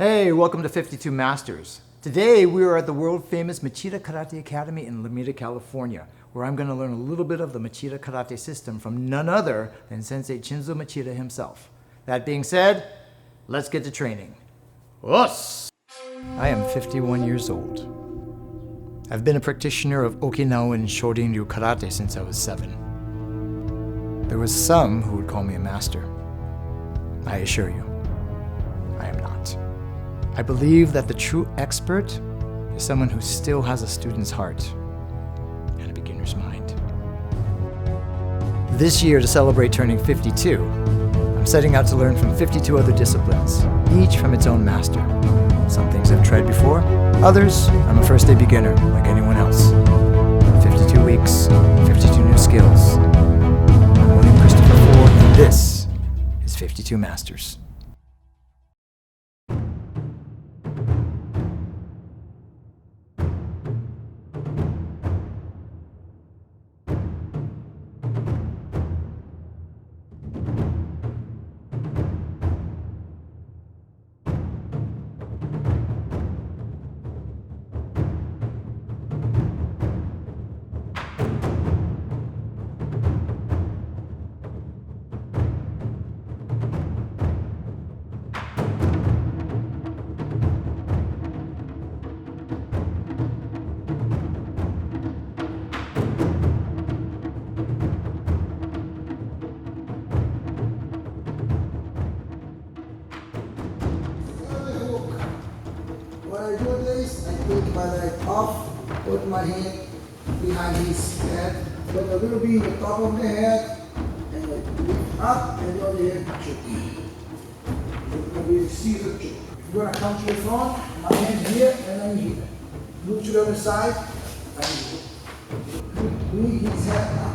Hey, welcome to 52 Masters. Today we are at the world famous Machida Karate Academy in Machida, California, where I'm going to learn a little bit of the Machida Karate system from none other than Sensei Chinzo Machida himself. That being said, let's get to training. Us! I am 51 years old. I've been a practitioner of Okinawan Shorin-ryu karate since I was 7. There was some who would call me a master. I assure you, I am not. I believe that the true expert is someone who still has a student's heart and a beginner's mind. This year, to celebrate turning 52, I'm setting out to learn from 52 other disciplines, each from its own master. Some things I've tried before, others I'm a first-day beginner like anyone else. 52 weeks, 52 new skills. I'm William Christopher Ford, and this is 52 Masters. When I do this, I take my leg off, put my hand behind his head, put a little bit in the top of the head, and I lift up, and the other hand choke. It's going to be a Caesar choke. If you're going to come to the front, my hand here, and I'm here. Move to the other side, I'm here. Bring his head up.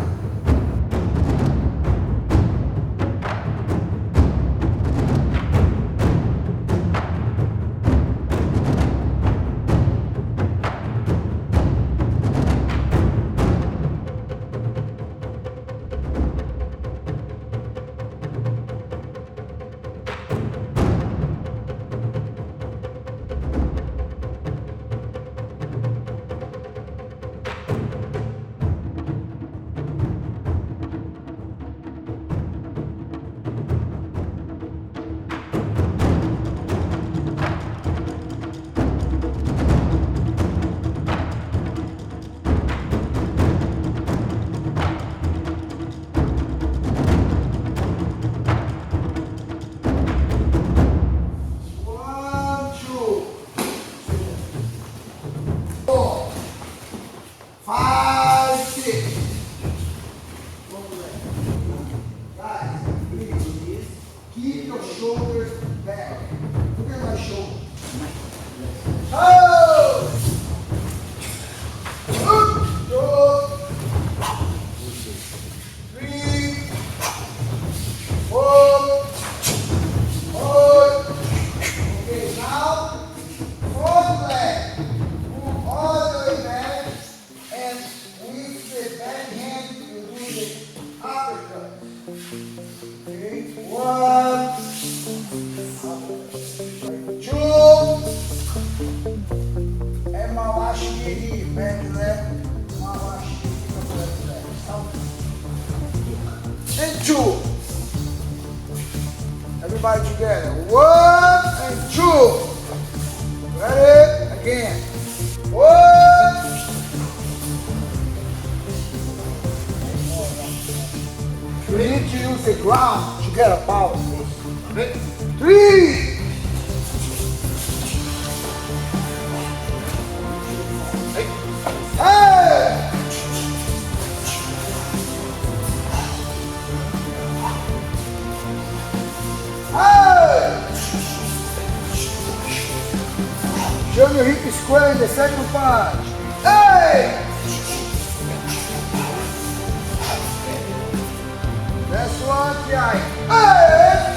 Keep your shoulders back. Look at my shoulders. Oh! Good. Two. 3. 4. 5. Okay, now, front leg. Move all the way back. And with the back hand, you do the uppercut. Okay, 1. 2, and Mawashiri, back left, Mawashiri, left leg, and 2. Everybody together, 1 and 2. Ready? Again. 1. You need to use the ground to get a power. 3. Hey! Hey! Show your hip square in the second punch. Hey! That's one guy. Hey!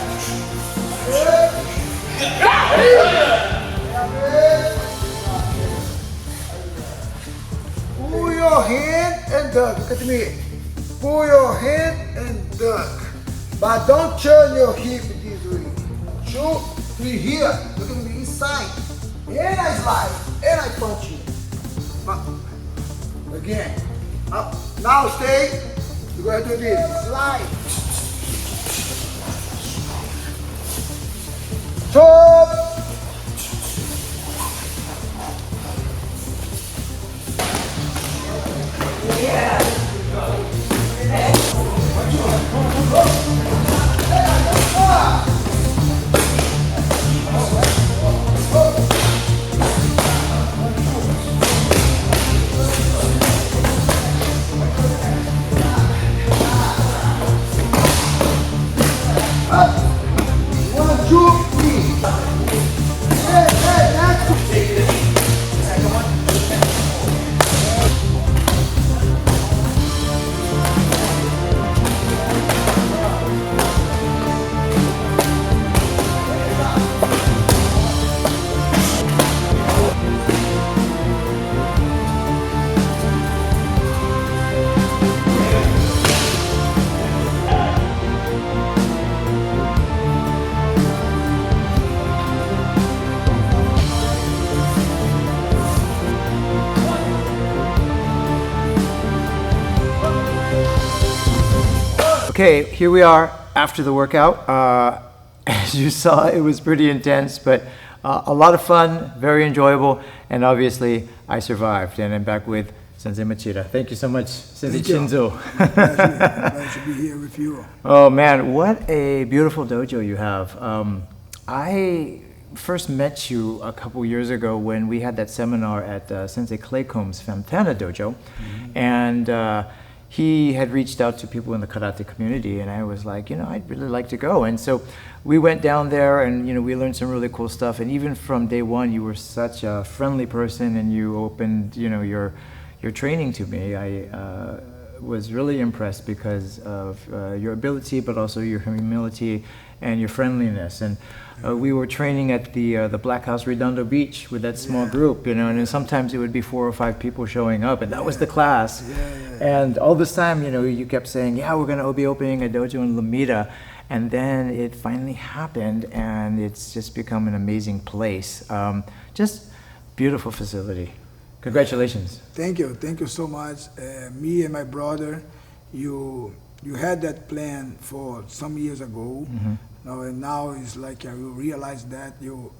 Pull your hand and duck. Look at me. Pull your hand and duck. But don't turn your hip this way. Shoot 3 here. Look at me inside. And I slide. And I punch you. Up. Again. Up. Now stay. You're going to do this. Slide. Chop. Okay, here we are after the workout. As you saw, it was pretty intense, but a lot of fun, very enjoyable, and obviously I survived, and I'm back with Sensei Machida. Thank you so much, Sensei Chinzo. Nice to be here with you. Oh man, what a beautiful dojo you have. I first met you a couple years ago when we had that seminar at Sensei Claycomb's Fantana Dojo, and he had reached out to people in the karate community, and I was like, I'd really like to go. And so we went down there, and we learned some really cool stuff. And even from day one, you were such a friendly person, and you opened your training to me. I was really impressed because of your ability, but also your humility and your friendliness. And we were training at the Black House Redondo Beach with that small group, and then sometimes it would be 4 or 5 people showing up, and that was the class. And all this time, you kept saying, yeah, we're going to be opening a dojo in Lomita. And then it finally happened, and it's just become an amazing place. Just beautiful facility. Congratulations. Thank you so much. Me and my brother, you had that plan for some years ago. And now it's like you realize that you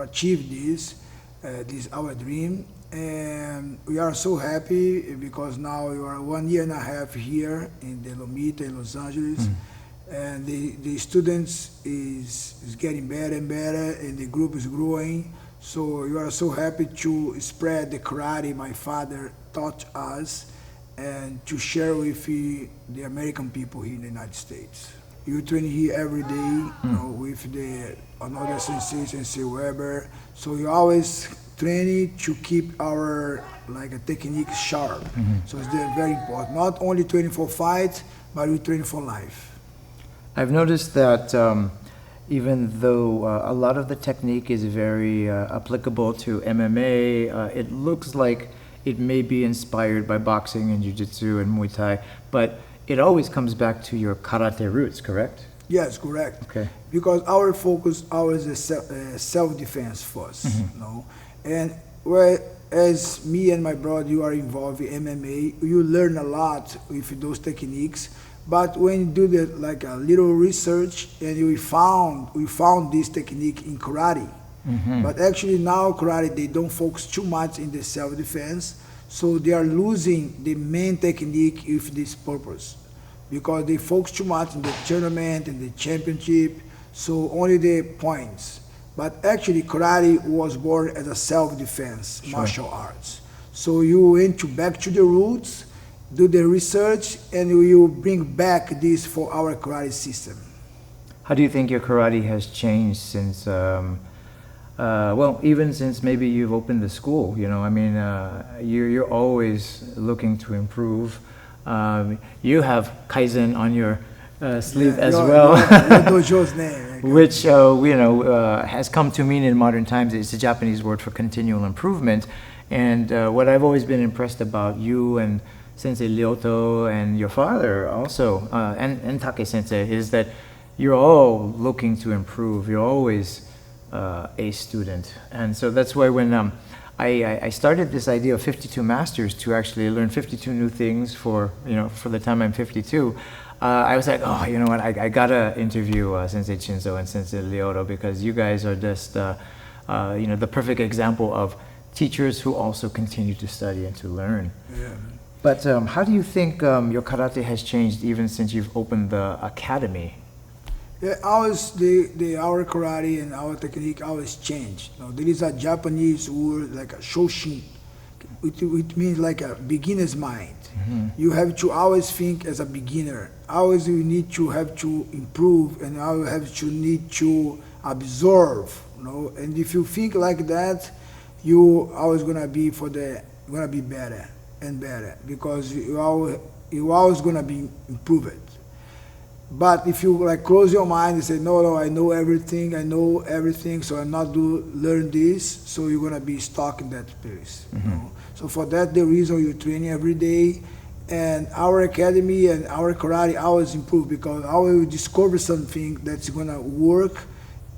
achieved this. This is our dream, and we are so happy because now you are 1.5 years here in the Lomita in Los Angeles. And the students is getting better and better, and the group is growing. So you are so happy to spread the karate my father taught us and to share with the American people here in the United States. You train here every day, with another sensei, Sensei Weber. So you always training to keep our technique sharp. So it's very important. Not only training for fights, but we train for life. I've noticed that even though a lot of the technique is very applicable to MMA, it looks like it may be inspired by boxing and jiu-jitsu and Muay Thai, but it always comes back to your karate roots, correct? Yes, correct. Okay. Because our focus always is self-defense first, And whereas me and my brother, you are involved in MMA, you learn a lot with those techniques. But when you do a little research, and we found this technique in karate. But actually now karate, they don't focus too much in the self-defense, so they are losing the main technique with this purpose, because they focus too much in the tournament and the championship, so only the points. But actually karate was born as a self-defense martial arts. So you went back to the roots, do the research, and we will bring back this for our karate system. How do you think your karate has changed since, even since maybe you've opened the school? You're always looking to improve. You have Kaizen on your sleeve as well, your dojo's name, which has come to mean in modern times. It's a Japanese word for continual improvement. And what I've always been impressed about you and Sensei Lyoto and your father also, and Take Sensei, is that you're all looking to improve. You're always a student. And so that's why when I started this idea of 52 masters to actually learn 52 new things for, for the time I'm 52, I was like, oh, you know what, I gotta interview Sensei Chinzo and Sensei Lyoto, because you guys are just, the perfect example of teachers who also continue to study and to learn. Yeah. But how do you think your karate has changed even since you've opened the academy? Yeah, always our karate and our technique always change. Now, there is a Japanese word like a shoshin, which means like a beginner's mind. You have to always think as a beginner. Always you need to have to improve, and always have to need to absorb. And if you think like that, you always gonna be better and better, because you always gonna be improved. But if you like close your mind and say, no, I know everything, so I'm not learn this, so you're gonna be stuck in that place. So for that, the reason you're training every day, and our academy and our karate always improve, because I will discover something that's gonna work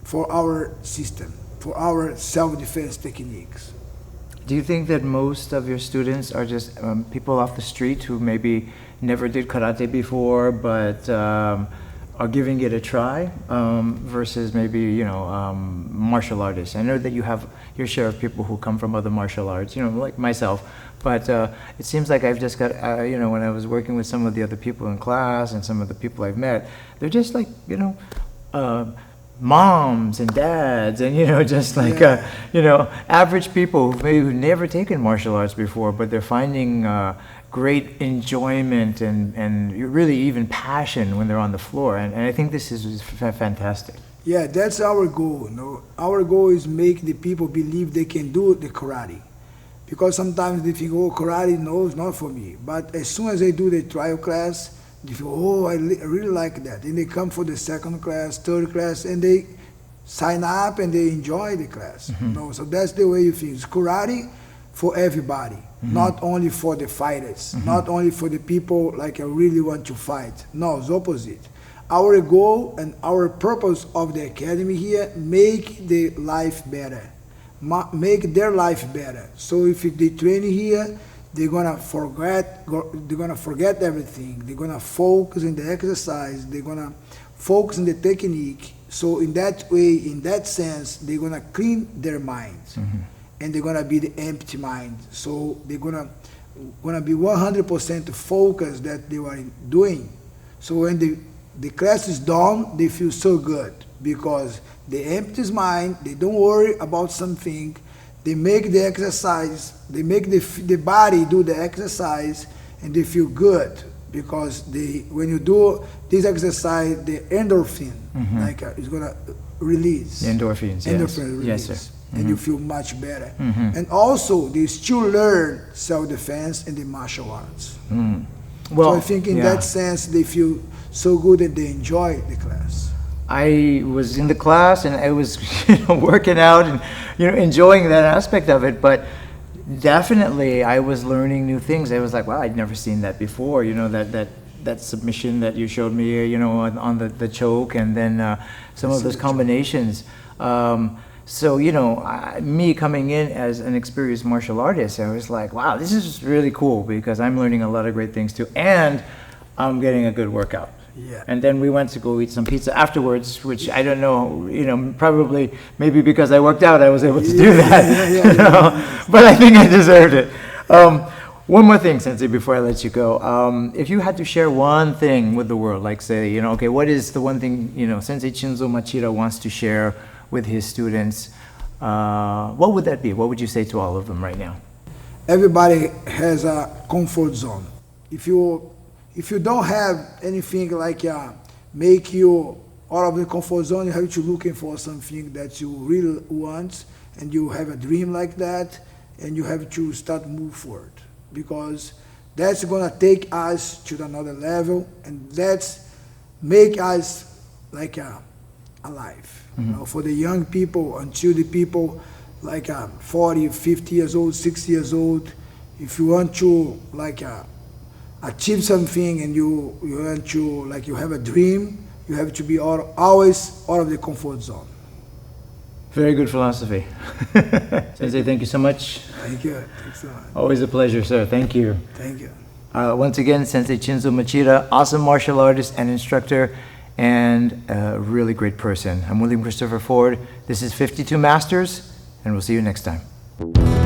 for our system, for our self-defense techniques. Do you think that most of your students are just people off the street who maybe never did karate before, but are giving it a try, versus maybe, martial artists? I know that you have your share of people who come from other martial arts, like myself, but it seems like I've just got, when I was working with some of the other people in class and some of the people I've met, they're just like, moms and dads, and just like average people who've never taken martial arts before, but they're finding great enjoyment and really even passion when they're on the floor, and I think this is fantastic. Yeah, that's our goal. Our goal is make the people believe they can do the karate, because sometimes they think, oh, karate, no, it's not for me. But as soon as they do the trial class, they feel, oh, I really like that. And they come for the second class, third class, and they sign up and they enjoy the class. So that's the way you think. It's karate for everybody, not only for the fighters, not only for the people like I really want to fight. No, it's opposite. Our goal and our purpose of the academy here, make the life better, make their life better. So if they train here, they're gonna forget everything. They're gonna focus in the exercise. They're gonna focus in the technique. So in that way, in that sense, they're gonna clean their minds, and they're gonna be the empty mind. So they're gonna be 100% focused that they were doing. So when the class is done, they feel so good, because they empty his mind. They don't worry about something. They make the exercise, they make the body do the exercise, and they feel good, because when you do this exercise, the endorphin, is gonna release. The endorphins, Release. Yes, sir. And you feel much better. And also, they still learn self-defense in the martial arts. Well, so I think in that sense, they feel so good that they enjoy the class. I was in the class and I was working out and enjoying that aspect of it, but definitely I was learning new things. I was like, wow, I'd never seen that before. That submission that you showed me, on the choke, and then some of those combinations. So me coming in as an experienced martial artist, I was like, wow, this is really cool, because I'm learning a lot of great things too, and I'm getting a good workout. Yeah. And then we went to go eat some pizza afterwards, which I don't know, probably maybe because I worked out, I was able to do that. But I think I deserved it. One more thing, Sensei, before I let you go. If you had to share one thing with the world, like say, okay, what is the one thing, Sensei Chinzo Machida wants to share with his students, what would that be? What would you say to all of them right now? Everybody has a comfort zone. If you don't have anything like make you out of the comfort zone, you have to looking for something that you really want, and you have a dream like that, and you have to start move forward, because that's gonna take us to another level, and that's make us like alive. For the young people, until the people like 40, 50 years old, 60 years old, if you want to achieve something, and you want to you have a dream, you have to be always out of the comfort zone. Very good philosophy. Sensei, thank you so much. Thank you. Thanks a lot. Always a pleasure, sir. Thank you. Thank you. Once again, Sensei Chinzo Machida, awesome martial artist and instructor, and a really great person. I'm William Christopher Ford. This is 52 Masters, and we'll see you next time.